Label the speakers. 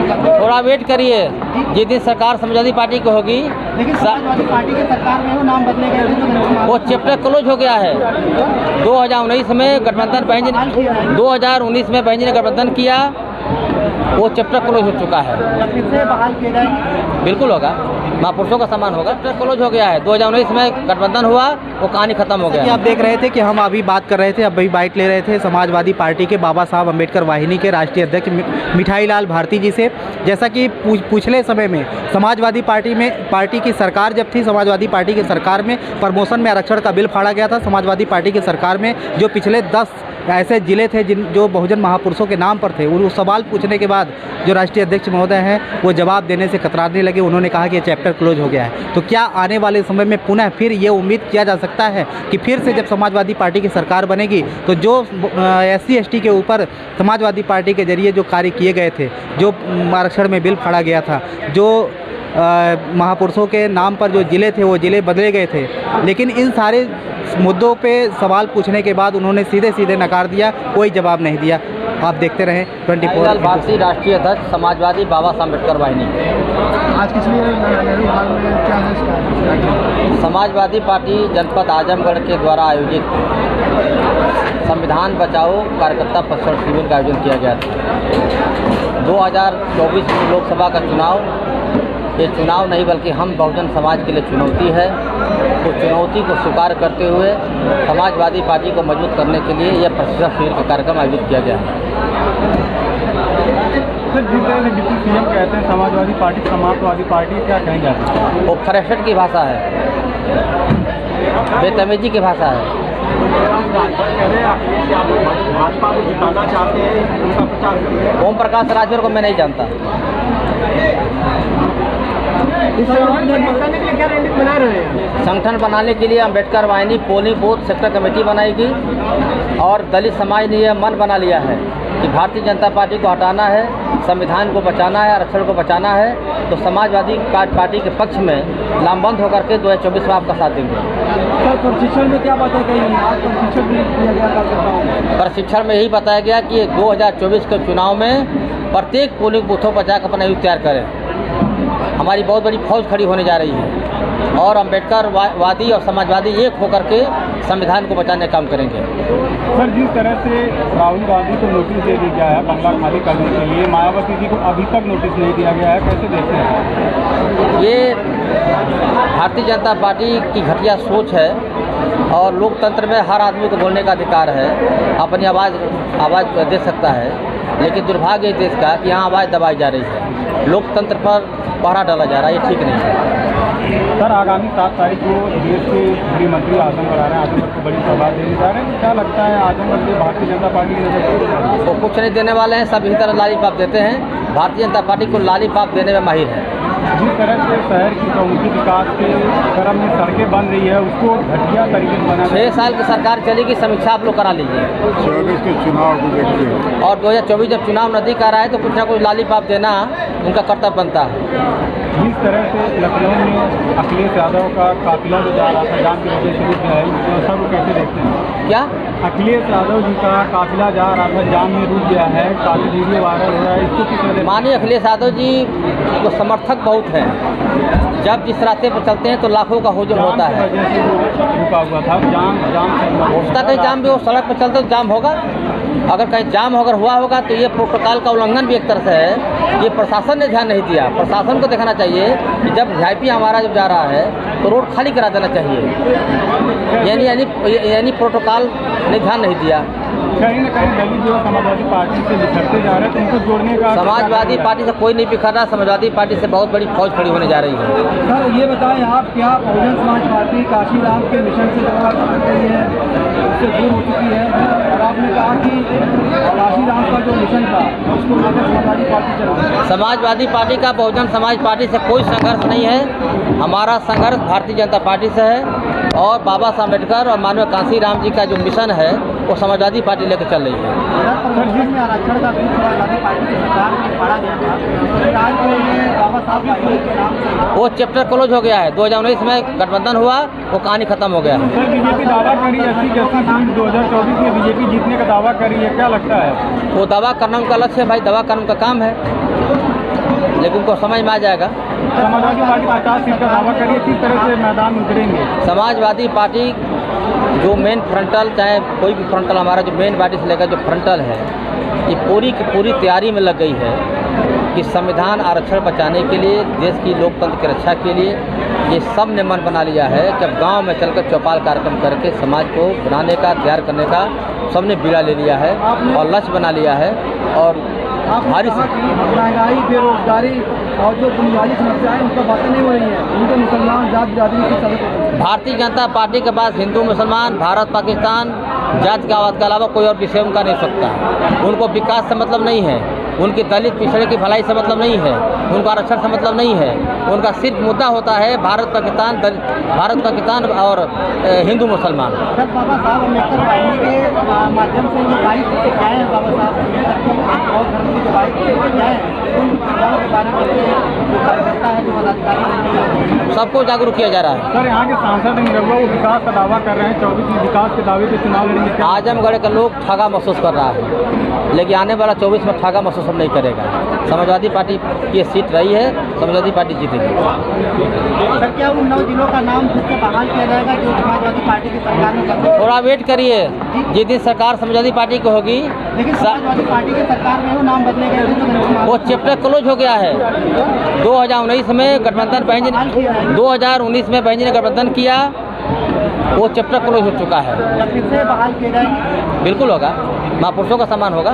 Speaker 1: थोड़ा वेट करिए, जिस दिन सरकार समाजवादी पार्टी की होगी,
Speaker 2: लेकिन समाजवादी पार्टी के सरकार में वो नाम बदले गए,
Speaker 1: वो चैप्टर क्लोज हो गया है। 2019 में गठबंधन बहन जी ने 2019 में बहन जी ने गठबंधन किया, वो चैप्टर क्लोज हो चुका है।
Speaker 2: फिर से बहाल किया जाए,
Speaker 1: बिल्कुल होगा, महापुरुषों का सम्मान होगा। चैप्टर क्लोज हो गया है, 2019 में गठबंधन हुआ, वो कहानी खत्म हो गया।
Speaker 2: आप देख रहे थे कि हम अभी बात कर रहे थे, अभी बाइट ले रहे थे समाजवादी पार्टी के बाबा साहब अम्बेडकर वाहिनी के राष्ट्रीय अध्यक्ष मिठाई लाल भारती जी से। जैसा कि पिछले समय में समाजवादी पार्टी की सरकार जब थी, समाजवादी पार्टी की सरकार में प्रमोशन में आरक्षण का बिल फाड़ा गया था। समाजवादी पार्टी की सरकार में जो पिछले 10 ऐसे जिले थे जो बहुजन महापुरुषों के नाम पर थे, उन सवाल पूछने के बाद जो राष्ट्रीय अध्यक्ष महोदय हैं वो जवाब देने से कतराने लगे। उन्होंने कहा कि ये चैप्टर क्लोज हो गया है। तो क्या आने वाले समय में पुनः फिर ये उम्मीद किया जा सकता है कि फिर से जब समाजवादी पार्टी की सरकार बनेगी तो जो SC ST के ऊपर समाजवादी पार्टी के जरिए जो कार्य किए गए थे, जो आरक्षण में बिल फाड़ा गया था, जो महापुरुषों के नाम पर जो ज़िले थे वो ज़िले बदले गए थे, लेकिन इन सारे मुद्दों पे सवाल पूछने के बाद उन्होंने सीधे सीधे नकार दिया, कोई जवाब नहीं दिया। आप देखते रहें 24
Speaker 1: भारतीय राष्ट्रीय अध्यक्ष समाजवादी बाबा साहब अम्बेडकर वाहिनी।
Speaker 2: आज किस लिए नेहरू हाल में क्या है?
Speaker 1: समाजवादी पार्टी जनपद आजमगढ़ के द्वारा आयोजित संविधान बचाओ कार्यकर्ता प्रशिक्षण शिविर का आयोजन किया गया था। 2024 में लोकसभा का चुनाव, ये चुनाव नहीं बल्कि हम बहुजन समाज के लिए चुनौती है। तो चुनौती को स्वीकार करते हुए समाजवादी पार्टी को मजबूत करने के लिए यह प्रशिक्षण शिविर का कार्यक्रम आयोजित किया गया है।
Speaker 2: सर, जिस तरह से डिप्टी CM कहते हैं समाजवादी पार्टी समाजवादी पार्टी, क्या कहेंगे आप?
Speaker 1: वो फ्रेशर की भाषा है, बेतमीजी की भाषा है।
Speaker 2: भाजपा को जिताना चाहते हैं, उनका प्रचार।
Speaker 1: ओम प्रकाश राजभर को मैं नहीं जानता।
Speaker 2: इस बनाने के लिए क्या रणनीति बना रहे हैं?
Speaker 1: संगठन बनाने के लिए अम्बेडकर वाहिनी पोलिंग बूथ सेक्टर कमेटी बनाएगी और दलित समाज ने यह मन बना लिया है कि भारतीय जनता पार्टी को हटाना है, संविधान को बचाना है, आरक्षण को बचाना है। तो समाजवादी पार्टी के पक्ष में लामबंद होकर के 2024 में आपका साथ देंगे।
Speaker 2: सर, प्रशिक्षण में क्या बातें कही? आज प्रशिक्षण भी दिया गया कार्यकर्ताओं।
Speaker 1: प्रशिक्षण में यही बताया गया कि 2024 के चुनाव में प्रत्येक पोलिंग बूथों पर जाकर अपना युद्ध तैयार करें। हमारी बहुत बड़ी फौज खड़ी होने जा रही है और अम्बेडकर वादी और समाजवादी एक होकर के संविधान को बचाने का काम करेंगे।
Speaker 2: सर, जिस तरह से राहुल गांधी को नोटिस दे दिया गया है बंगला खाली करने के लिए, मायावती जी को अभी तक नोटिस नहीं दिया गया है, कैसे देखते हैं?
Speaker 1: ये भारतीय जनता पार्टी की घटिया सोच है और लोकतंत्र में हर आदमी को बोलने का अधिकार है, अपनी आवाज़ दे सकता है, लेकिन दुर्भाग्य इस देश का कि यहाँ आवाज़ दबाई जा रही है, लोकतंत्र पर पहरा डाला जा रहा है, ये ठीक नहीं है।
Speaker 2: सर, आगामी 7 तारीख को देश के गृह मंत्री आजमगढ़ आ रहे हैं, आजमगढ़ को बड़ी सभा देने जा रहे हैं, क्या लगता है आजमगढ़ से भारतीय जनता पार्टी की नजर?
Speaker 1: वो कुछ नहीं देने वाले हैं, सब इसी तरह लालीपाप देते हैं। भारतीय जनता पार्टी को लालीपाप देने में माहिर है।
Speaker 2: जिस तरह से शहर की चौमुखी विकास के क्रम में सड़कें बन रही है, उसको घटिया तरीके से बना
Speaker 1: 6 साल की सरकार चलेगी, समीक्षा आप लोग करा लीजिए।
Speaker 2: 24 के चुनाव को देखते हैं
Speaker 1: और 2024 जब चुनाव नजदीक आ रहा है तो कुछ ना कुछ लालीपाप देना उनका कर्तव्य बनता है।
Speaker 2: जिस तरह से लखनऊ में अखिलेश यादव का काफिला जो जा रहा था जाम की वजह से रुक गया है, इस व्यवस्था को कैसे देखते हैं?
Speaker 1: क्या?
Speaker 2: अखिलेश यादव जी का काफिला जा रहा था, जाम में रुक गया है, काफी वीडियो वायरल हो रहा है, इसको किस तरह?
Speaker 1: माननीय अखिलेश यादव जी को समर्थक बहुत हैं, जब जिस रास्ते पर चलते हैं तो लाखों का हुजूम होता है।
Speaker 2: रुका हुआ था जाम
Speaker 1: उसका कहीं जाम भी हो, सड़क पर चलते तो जाम होगा। अगर कहीं जाम अगर हुआ होगा तो ये प्रोटोकॉल का उल्लंघन भी एक तरह से है। ये प्रशासन ने ध्यान नहीं दिया। प्रशासन को देखना चाहिए कि जब VIP हमारा जब जा रहा है तो रोड खाली करा देना चाहिए, यानी प्रोटोकॉल ने ध्यान नहीं दिया।
Speaker 2: कहीं न कहीं दलित जो समाजवादी पार्टी से बिछड़ते जा रहे हैं, तो उनको जोड़ने का
Speaker 1: समाजवादी पार्टी से कोई नहीं बिखर रहा, समाजवादी पार्टी से बहुत बड़ी फौज खड़ी होने जा रही है।
Speaker 2: सर, ये बताएं आप, क्या बहुजन समाज पार्टी काशीराम के मिशन से कर रही है, उससे दूर हो चुकी है? और आपने कहा कि काशीराम का जो मिशन था उसको लेकर समाजवादी पार्टी चल रही है।
Speaker 1: समाजवादी पार्टी का बहुजन समाज पार्टी से कोई संघर्ष नहीं है। हमारा संघर्ष भारतीय जनता पार्टी से है और बाबा साहब अम्बेडकर और माननीय कांशीराम जी का जो मिशन है वो समाजवादी पार्टी लेकर चल रही है।
Speaker 2: जिसमें आरक्षण का बिल समाजवादी पार्टी की सरकार में पड़ा गया था, बाबा साहब
Speaker 1: वो चैप्टर क्लोज हो गया है। 2019 में गठबंधन हुआ, वो कहानी खत्म हो गया है।
Speaker 2: सर, बीजेपी दावा करी 80 की 80 सीट 2024 में बीजेपी जीतने का दावा करी है, क्या लगता है?
Speaker 1: वो दावा करना उनका लक्ष्य है भाई, दावा करना उनका काम है। लेकिन उनको समझ में आ जाएगा।
Speaker 3: समाजवादी पार्टी 50 सीट का दावा करिए, किस तरह से मैदान में उतरेंगे?
Speaker 1: समाजवादी पार्टी जो मेन फ्रंटल, चाहे कोई भी फ्रंटल, हमारा जो मेन बॉडी से लेकर जो फ्रंटल है, ये पूरी की पूरी तैयारी में लग गई है कि संविधान आरक्षण बचाने के लिए, देश की लोकतंत्र की रक्षा के लिए ये सब ने मन बना लिया है कि अब गाँव में चलकर चौपाल कार्यक्रम करके समाज को बनाने का, तैयार करने का सबने बीड़ा ले लिया है और लक्ष्य बना लिया है। और भारी
Speaker 3: महंगाई, बेरोजगारी और जो बुनियादी समस्याएं उनका बातें नहीं हो रही हैं, उनको मुसलमान जात बिरादरी की तरफ।
Speaker 1: भारतीय जनता पार्टी के पास हिंदू मुसलमान, भारत पाकिस्तान, जातिवाद के अलावा कोई और विषय उनका नहीं सकता। उनको विकास से मतलब नहीं है, उनकी दलित पिछड़े की भलाई से मतलब नहीं है, उनका आरक्षण से मतलब नहीं है। उनका सिर्फ मुद्दा होता है भारत पाकिस्तान और हिंदू मुसलमान।
Speaker 3: सर, बाबा साहब अम्बेडकर वाहिनी के माध्यम से जो बाइक क्या है, बाबा साहब और धर्म की जो बाइक क्या है, उन मुद्दाओं के बारे में जो कार्यकर्ता है, जो पदाधिकारी,
Speaker 1: सबको जागरूक किया जा रहा है।
Speaker 3: सर, यहाँ के सांसद निरहुआ वो विकास का दावा कर रहे हैं, 24 में विकास के दावे पे चुनाव लड़ेंगे।
Speaker 1: आजमगढ़ के लोग ठगा महसूस कर रहा है, लेकिन आने वाला 24 में ठगा महसूस नहीं करेगा। समाजवादी पार्टी की सीट रही है, समाजवादी पार्टी जीतेगी।
Speaker 3: सर, क्या उन 9 जिलों का नाम फिर से बहाल किया जाएगा जो समाजवादी पार्टी की सरकार में बदले?
Speaker 1: थोड़ा वेट करिए, जिस दिन सरकार समाजवादी पार्टी की होगी,
Speaker 3: लेकिन समाजवादी पार्टी की सरकार में वो नाम बदले गए,
Speaker 1: वो चैप्टर क्लोज हो गया है। 2019 में गठबंधन बहन जी ने 2019 में बहन जी ने गठबंधन किया, वो चैप्टर क्लोज हो चुका है।
Speaker 3: फिर से बहाल किए जाएंगे?
Speaker 1: बिल्कुल होगा, महापुरुषों का सम्मान होगा।